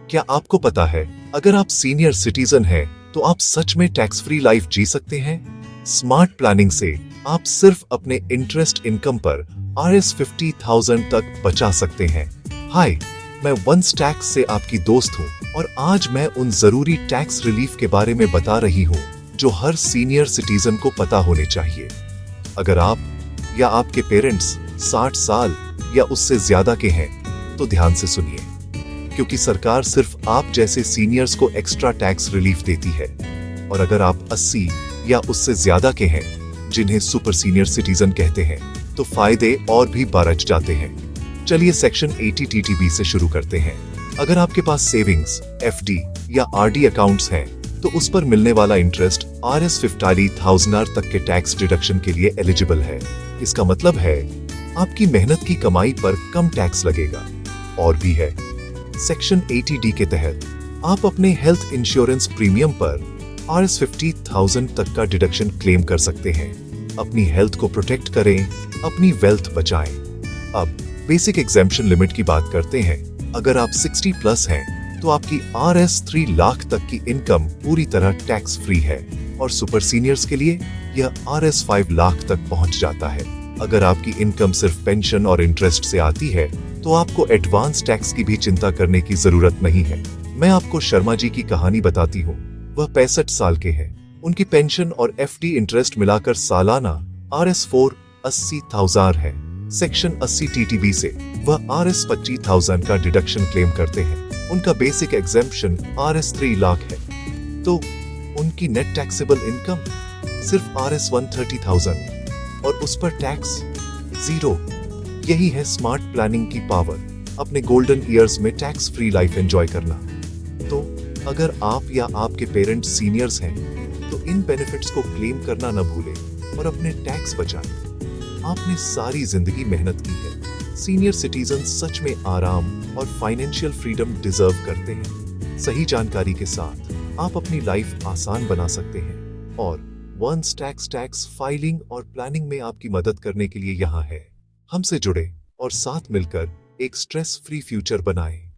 क्या आपको पता है, अगर आप सीनियर सिटीजन हैं, तो आप सच में टैक्स फ्री लाइफ जी सकते हैं? स्मार्ट प्लानिंग से आप सिर्फ अपने इंटरेस्ट इनकम पर Rs 50,000 तक बचा सकते हैं। हाय, मैं वंस टैक्स से आपकी दोस्त हूँ और आज मैं उन जरूरी टैक्स रिलीफ के बारे में बता रही हूँ जो हर सीनियर सिटीजन को पता होने चाहिए। अगर आप या आपके पेरेंट्स 60 साल या उससे ज्यादा के हैं, तो ध्यान से सुनिए, क्योंकि सरकार सिर्फ आप जैसे सीनियर्स को एक्स्ट्रा टैक्स रिलीफ देती है। और अगर आप 80 या उससे ज्यादा के हैं, जिन्हें सुपर सीनियर सिटीजन कहते हैं, तो फायदे और भी बढ़ जाते हैं। चलिए सेक्शन 80 टीटीबी से शुरू करते हैं। अगर आपके पास सेविंग्स, एफडी या आरडी अकाउंट्स हैं, तो उस पर मिलने वाला इंटरेस्ट Rs 50,000 तक के टैक्स डिडक्शन के लिए एलिजिबल है। इसका मतलब है आपकी मेहनत की कमाई पर कम टैक्स लगेगा। और भी है, सेक्शन 80D के तहत आप अपने हेल्थ इंश्योरेंस प्रीमियम पर Rs 50,000 तक का डिडक्शन क्लेम कर सकते हैं। अपनी हेल्थ को प्रोटेक्ट करें, अपनी वेल्थ बचाएं। अब बेसिक एग्जेम्पशन लिमिट की बात करते हैं। अगर आप 60 प्लस हैं, तो आपकी Rs 3 लाख तक की इनकम पूरी तरह टैक्स फ्री है और सुपर सीनियर्स के लिए यह Rs 5 लाख तक पहुंच जाता है। अगर आपकी इनकम सिर्फ पेंशन और इंटरेस्ट से आती है, तो आपको एडवांस टैक्स की भी चिंता करने की जरूरत नहीं है। मैं आपको शर्मा जी की कहानी बताती हूँ। वह 65 साल के हैं। उनकी पेंशन और एफडी इंटरेस्ट मिलाकर सालाना Rs 4 80,000 है। सेक्शन 80 टीटीबी से वह Rs 25,000 का डिडक्शन क्लेम करते हैं। उनका बेसिक एग्जेम्पशन Rs 3 लाख है, तो उनकी नेट टैक्सेबल इनकम सिर्फ Rs 130,000 और उस पर टैक्स 0। यही है स्मार्ट प्लानिंग की पावर, अपने गोल्डन ईयर्स में टैक्स फ्री लाइफ एंजॉय करना। तो अगर आप या आपके पेरेंट्स सीनियर्स हैं, तो इन बेनिफिट्स को क्लेम करना न भूलें और अपने टैक्स बचाएं। आपने सारी जिंदगी मेहनत की है। सीनियर सिटीजन सच में आराम और फाइनेंशियल फ्रीडम डिजर्व करते हैं। सही जानकारी के साथ आप अपनी लाइफ आसान बना सकते हैं और वंस टैक्स फाइलिंग और प्लानिंग में आपकी मदद करने के लिए यहाँ है। हमसे जुड़े और साथ मिलकर एक स्ट्रेस फ्री फ्यूचर बनाएं।